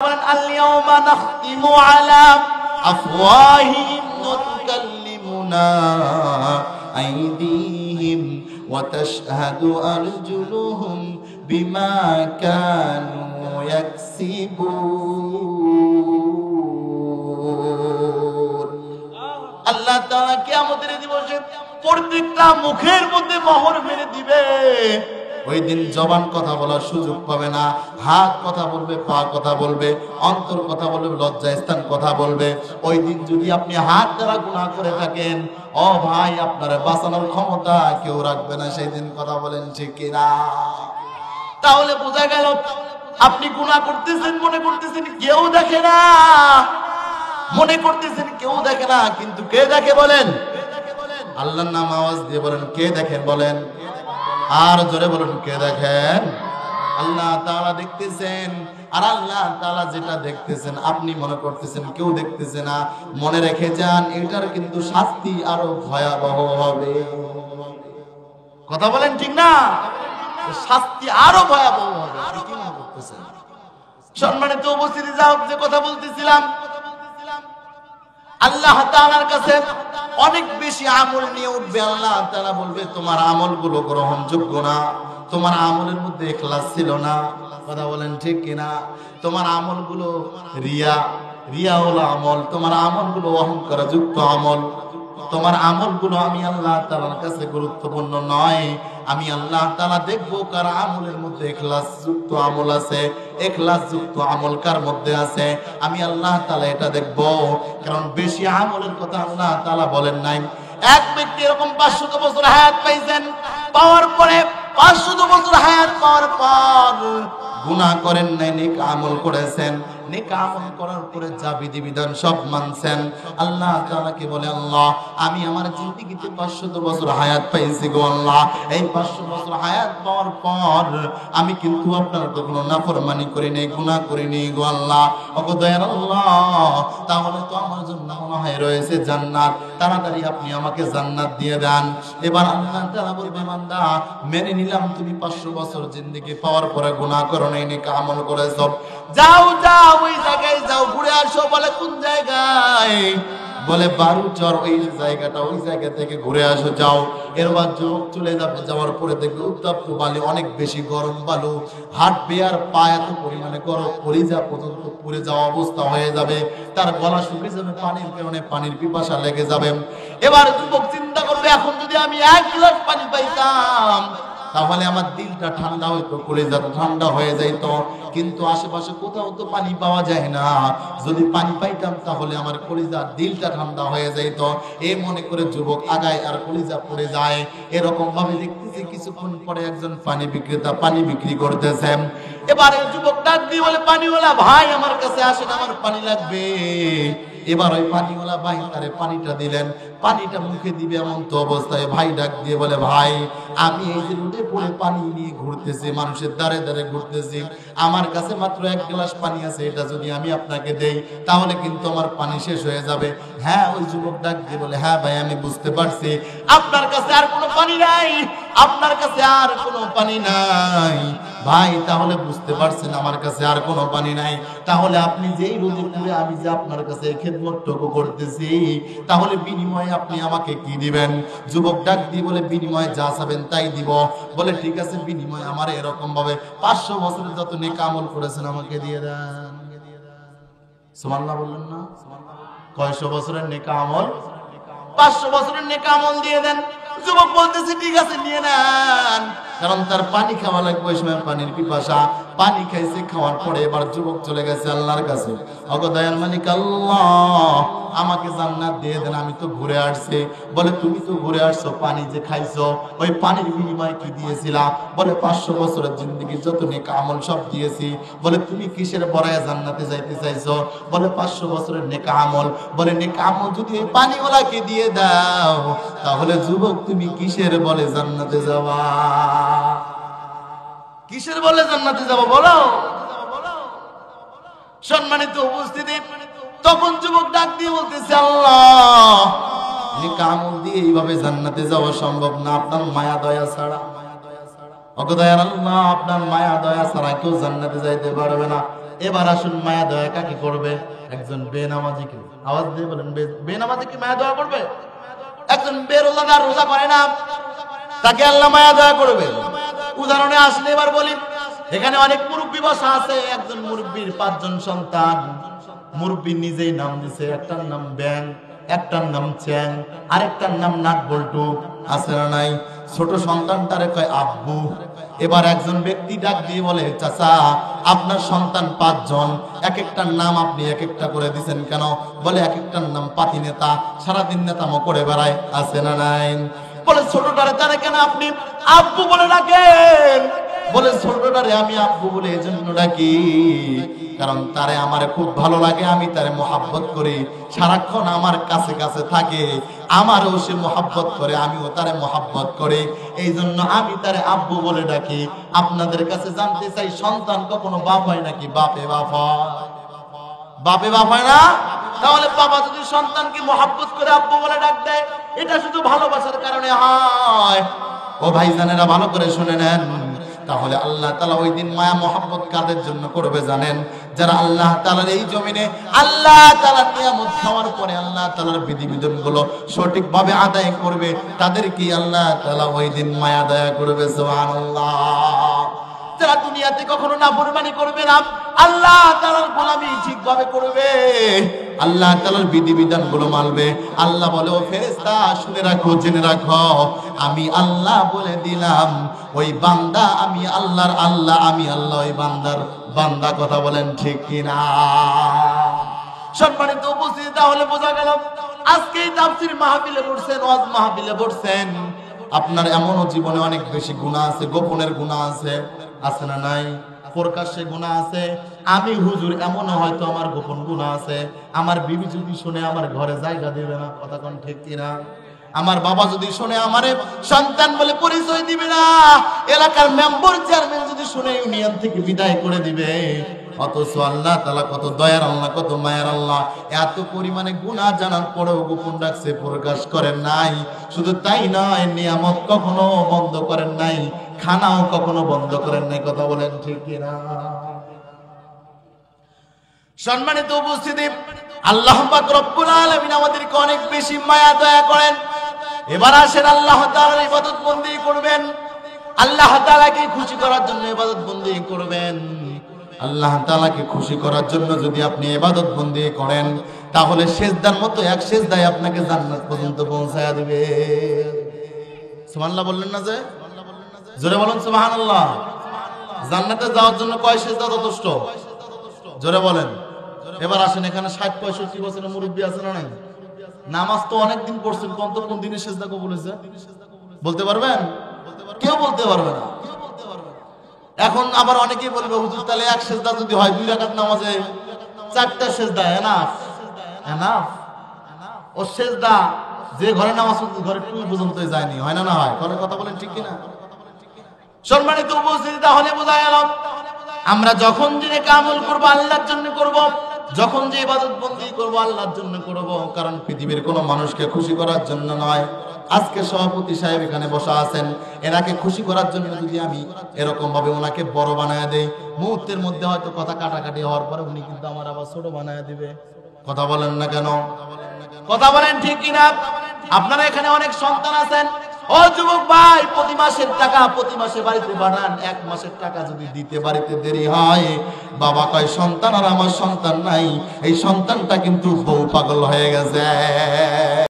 اليوم نختم على أفواههم وتكلمنا أيديهم وتشهد أرجلهم بما كانوا يكسبون আল্লাহ তাআলা কিয়ামতের দিবসে প্রত্যেকটা মুখের মধ্যে মোহর মেরে দিবে। ওই দিন জবান কথা বলার সুযোগ পাবে না, হাত কথা বলবে, পা কথা বলবে, অন্তর কথা বলবে, লজ্জাস্থান কথা বলবে। ওই দিন যদি আপনি হাত দ্বারা গুনাহ করে থাকেন, ও ভাই, আপনার বাঁচানোর ক্ষমতা কেউ রাখবে না সেই দিন। কথা বলেন ঠিক কিনা? তাহলে বোঝা গেল আপনি গুনাহ করতেছেন, মনে করতেছেন কেউ দেখে না, মনে করতেছেন কেউ দেখে না, কিন্তু কে দেখে বলেন? আল্লাহর নাম আওয়াজ দিয়ে বলেন, কে দেখেন বলেন? আর জোরে বলুন, কে দেখেন? আল্লাহ তাআলা দেখতেছেন। আর আল্লাহ তাআলা যেটা দেখতেছেন আপনি মনে করতেছেন কেউ দেখতেছে না, মনে রেখে যান, এটার কিন্তু শাস্তি আরো ভয়াবহ হবে। কথা বলেন ঠিক না? শাস্তি আরো ভয়াবহ হবে। আপনি কি মনে করতেছেন? সম্মানিত উপস্থিতি, যাও, যে কথা বলতেছিলাম, আল্লাহ তাআলার কাছে অনেক বেশি আমল নিয়ে উঠবে। আল্লাহ তাআলা বলবে তোমার আমলগুলো গ্রহণযোগ্য না, তোমার আমলের মধ্যে ইখলাস ছিল না। কথা বলেন ঠিক কিনা? তোমার আমলগুলো রিয়া হলো আমল, তোমার আমলগুলো অহংকার যুক্ত আমল, তোমার আমলগুলো আমি আল্লাহ তাআলার কাছে গুরুত্বপূর্ণ নয়। আমি আল্লাহ তাআলা দেখবো কার আমলের মধ্যে ইখলাস যুক্ত আমল আছে, ইখলাস যুক্ত আমল কার মধ্যে আছে, আমি আল্লাহ তাআলা এটা দেখবো। কারণ বেশি আমলের কথা আল্লাহ তাআলা বলেন নাই। এক ব্যক্তি এরকম 500 বছর হায়াত পাইছেন, পাওয়ার পরে 500 বছর হায়াত পাওয়ার পর গুনাহ করেন নাই, নেক আমল করেছেন। নেক আমল করার পরে যা বিধিবিধান সব মানছেন। আল্লাহ তাআলা কি বলে, আল্লাহ আমি আমার জিন্দেগিতে 500 বছর হায়াত পাইছি গো আল্লাহ, এই 500 বছর হায়াত পাওয়ার পর আমি কিন্তু আপনার তো কোনো নাফরমানি করি নাই, গুনাহ করি নাই গো আল্লাহ। ওগো দয়ার আল্লাহ, তাহলে তো আমার জন্য মনে হয় রয়েছে জান্নাত, তাড়াতাড়ি আপনি আমাকে জান্নাত দিয়ে দেন। এবার আল্লাহ তাআলা বলবে, বান্দা মেনে নিলাম তুমি 500 বছর জিন্দেগি পাওয়ার পরে গুনাহ করো নাই, নেক আমল করেছো, যাও যাও ওই জায়গায় যাও, ঘুরে আসো। বলে কোন জায়গায়? বলে বারুচর, ওই জায়গাটা, ওই জায়গা থেকে ঘুরে আসো, যাও। এরবার যুবক চলে যাবে, যাওয়ার পরে দেখবে উত্তপ্ত বালি, অনেক বেশি গরম বালু, হাঁটবে আর পা এত পরিমাণে গরম, কলিজা পর্যন্ত পুড়ে যাওয়া অবস্থা হয়ে যাবে, তার গলা শুকিয়ে যাবে, পানির কারণে পানির পিপাসা লেগে যাবে। এবার যুবক চিন্তা করবে, এখন যদি আমি 1 গ্লাস পানি পাইতাম তাহলে আমার দিলটা ঠান্ডা হইতো, কলিজাটা ঠান্ডা হয়ে যাইত, কিন্তু আশেপাশে কোথাও তো পানি পাওয়া যায় না। যদি পানি পাইতাম তাহলে আমার কলিজা, দিলটা ঠান্ডা হয়ে যাইত। এই মনে করে যুবক আগায় আর কলিজা পড়ে যায়। এরকম ভাবে দেখতেছি কিছুক্ষণ পরে একজন পানি বিক্রেতা পানি বিক্রি করতেছেন। এবারে যুবক ডাক দিয়ে বলে, পানিওয়ালা ভাই আমার কাছে আসেন, আমার পানি লাগবে। এবার ওই পানিওয়ালা ভাই তারে পানিটা দিলেন, পানিটা মুখে দিবে এমন তো অবস্থায় ভাই ডাক দিয়ে বলে, ভাই আমি এই যে রোদে পড়ে পানি নিয়ে ঘুরতেছি, মানুষের দ্বারে দ্বারে ঘুরতেছি, আমার কাছে মাত্র 1 গ্লাস পানি আছে, এটা যদি আমি আপনাকে দেই তাহলে কিন্তু আমার পানি শেষ হয়ে যাবে। হ্যাঁ, ওই যুবক ডাক দিয়ে বলে, হ্যাঁ ভাই আমি বুঝতে পারছি আপনার কাছে আর কোনো পানি নাই, আপনার কাছে আর কোনো পানি নাই। ভাই তাহলে বুঝতে পারছেন আমার কাছে আর কোনো পানি নাই, তাহলে আপনি যেই রোদে পুড়ে আমি যে আপনার কাছে খেদমতটুকু করতেছি, তাহলে বিনিময়ে আপনি আমাকে কি দিবেন? যুবক ডাক দিয়ে বলে, বিনিময়ে যা চাবেন তাই দিব। বলে ঠিক আছে, বিনিময়ে আমার এরকম ভাবে 500 বছরের যত নেক আমল করেছেন আমাকে দিয়ে দেন। সুবহানাল্লাহ বললেন না? কয়শো বছরের নেক আমল? 500 বছরের নেক আমল দিয়ে দেন। যুবক বলতেছে ঠিক আছে নিয়ে নেন, কারণ তার পানি খাওয়া লাগবে, ওই সময় পানির পিপাসা। পানি খাইছে, খাওয়ার পরে এবার যুবক চলে গেছে আল্লাহর কাছে। ওগো দয়াল মালিক আল্লাহ, আমাকে জান্নাত দিয়ে দেন, আমি তো ঘুরে আসছি। বলে তুমি তো ঘুরে আসছো, পানি যে খাইছো ওই পানির বিনিময়ে কি দিয়েছিলা? বলে 500 বছরের জিন্দেগি যত নেক আমল সব দিয়েছি। বলে তুমি কিসের বড়ায় জান্নাতে যাইতে চাইছো? বলে 500 বছরের নেক আমল। বলে নেক আমল যদি এই পানিওয়ালাকে দিয়ে দাও তাহলে যুবক তুমি কিসের বলে জান্নাতে যাবা? কিসের বলে জান্নাতে যাবো বলো? সম্মানিত উপস্থিতি, তখন যুবক ডাক দিয়ে বলতেছে, আল্লাহ নেক আমল দিয়ে এইভাবে জান্নাতে যাওয়া সম্ভব না, আপনার মায়া দয়া ছাড়া। ওগো দয়ার আল্লাহ, আপনার মায়া দয়া ছাড়া কেউ জান্নাতে যাইতে পারবে না। এবার আসুন মায়া দয়া কাকে করবে? একজন বেনামাজিকে। আওয়াজ দিয়ে বলেন, বেনামাজি কি মায়া দয়া করবে? একজন বেরোজাদার, রোজা করে না, তাকে আল্লাহ মায়া দয়া করবে। উদাহরণে আসলে এবার বলি, এখানে অনেক মুরব্বী বসা আছে। একজন মুরব্বীর 5 জন সন্তান। মুরব্বী নিজেই নাম দিছে, একটার নাম ব্যাং, একটার নাম চ্যাং, আরেকটার নাম নাট বল্টু। আছে না নাই? ছোট সন্তানটারে কয় আব্বু। এবার একজন ব্যক্তি ডাক দিয়ে বলে, চাচা আপনার সন্তান 5 জন, এক একটার নাম আপনি এক একটা করে দিছেন কেন? বলে এক একটার নাম পাতি নেতা, সারাদিন নেতামো করে বেড়ায়। আছে না নাই? বলে ছোটটারে তারে কেন আপনি আব্বু বলে ডাকেন? বলে ছোটটারে আমি আব্বু বলে এজন্য ডাকি, কারণ তারে আমার খুব ভালো লাগে, আমি তারে মোহাব্বত করি, সারাক্ষণ আমার কাছে কাছে থাকে, আমারও সে মোহাব্বত করে, আমিও তারে মোহাব্বত করি, এই জন্য আমি তারে আব্বু বলে ডাকি। আপনাদের কাছে জানতে চাই, সন্তান কখনো বাপ হয় নাকি? বাপে বাপ হয়? বাপে বাপ হয় না? তাহলে বাবা যদি সন্তানকে মোহাব্বত করে আব্বু বলে ডাক দেয়, এটা শুধু ভালোবাসার কারণে হয়? ও ভাইজানেরা ভালো করে শুনে নেন। তাহলে আল্লাহ তাআলা ওই দিন মায়া মোহাব্বত কাদের জন্য করবে জানেন? যারা আল্লাহ তাআলার এই জমিনে আল্লাহ তাআলার নিয়ামত খাওয়ার পরে আল্লাহ তাআলার বিধিবিধানগুলো সঠিকভাবে আদায় করবে, তাদেরকে আল্লাহ তাআলা ওই দিন মায়া দয়া করবে। সুবহানাল্লাহ। যারা দুনিয়াতে কখনো নাফরমানি করবে না, আল্লাহ তাআলার গোলামি ঠিকভাবে করবে, আল্লাহ তাআলার বিধিবিধানগুলো মানবে, আল্লাহ বলে, ও ফেরেশতা শুনে রাখো, জেনে রাখো, আমি আল্লাহ বলে দিলাম ওই বান্দা আমি আল্লাহর আল্লাহ, আমি আল্লাহ ওই বান্দার বান্দা। কথা বলেন ঠিক কিনা? সম্মানিত উপস্থিতি, তাহলে বোঝা গেল আজকে এই তাফসীর মাহফিলে বসছেন, ওয়াজ মাহফিলে বসছেন, আপনার এমনও জীবনে অনেক বেশি গুনাহ আছে, গোপনের গুনাহ আছে। আছে না নাই? প্রকাশ্যে গুনাহ আছে। আমি হুজুর, এমনও হয়তো আমার গোপন গুনাহ আছে, আমার বিবি যদি শুনে আমার ঘরে জায়গা দেবে না। কথা কোন ঠিক কিনা? আমার বাবা যদি শুনে আমারে সন্তান বলে পরিচয় দিবে না, এলাকার মেম্বার চেয়ারম্যান যদি শুনে ইউনিয়ন থেকে বিদায় করে দিবে। অথচ আল্লাহ তাআলা কত দয়ার আল্লাহ, কত মায়ার আল্লাহ, এত পরিমাণে গুনাহ জানার পরেও গোপন রাখছে, প্রকাশ করেন নাই। শুধু তাই নয়, নিয়ামত কখনো বন্ধ করেন নাই, খানাও কখনো বন্ধ করেন নাই। কথা বলেন ঠিক কিনা? সম্মানিত উপস্থিতি, আল্লাহ পাক রব্বুল আলামিন আমাদেরকে অনেক বেশি মায়া দয়া করেন। এবার আসেন আল্লাহ তাআলার ইবাদত বন্দেগী করবেন, আল্লাহ তাআলাকে খুশি করার জন্য ইবাদত বন্দেগী করবেন। আল্লাহ তাআলাকে খুশি করার জন্য যদি আপনি ইবাদত বন্দেগী করেন, তাহলে সেজদার মতো এক সেজদায় আপনাকে জান্নাত পর্যন্ত পৌঁছায়া দিবে। সুবহানাল্লাহ বললেন না? যে জোরে বলেন সুবহানাল্লাহ। জান্নাতে যাওয়ার জন্য কয় সেজদা যথেষ্ট? জোরে বলেন। এবার আসেন, এখানে 60-65 বছরের মুরব্বী আছে না নাই? নামাজ তো অনেকদিন পড়ছেন, কোন দিনে সেজদা কবুল হয়েছে বলতে পারবেন? কেউ বলতে পারবে না। এখন আবার অনেকেই বলবে, হুজুর তাহলে এক সেজদা যদি হয়, 2 রাকাত নামাজে 4টা সেজদা এনাফ? এনাফ? ও সেজদা যে ঘরে নামাজ পড়তে, ঘরে টুল পর্যন্ত যায়নি, হয় না? না হয়? কথা বলেন ঠিক কিনা? সম্মানিত উপস্থিতি, তাহলে বোঝা গেল আমরা যখন যে আমল করব আল্লাহর জন্য করব, যখন যে ইবাদত বন্দেগী করব আল্লাহর জন্য করব, কারণ পৃথিবীর কোনো মানুষকে খুশি করার জন্য নয়। আজকে সভাপতি সাহেব এখানে বসা আছেন, এনাকে খুশি করার জন্য যদি আমি এরকম ভাবে ওনাকে বড় বানায় দেই, মুহূর্তের মধ্যে হয়তো কথা কাটাকাটি হওয়ার পরে উনি কিন্তু আমার আবার ছোট বানায় দিবে। কথা বলেন না কেন? কথা বলেন ঠিক কিনা? আপনারা এখানে অনেক সন্তান আছেন, ও যুবক ভাই, প্রতি মাসের টাকা প্রতি মাসে বাড়িতে বানান, 1 মাসের টাকা যদি দিতে বাড়িতে দেরি হয়, বাবা কয় সন্তান আর আমার সন্তান নাই, এই সন্তানটা কিন্তু বউ পাগল হয়ে গেছে।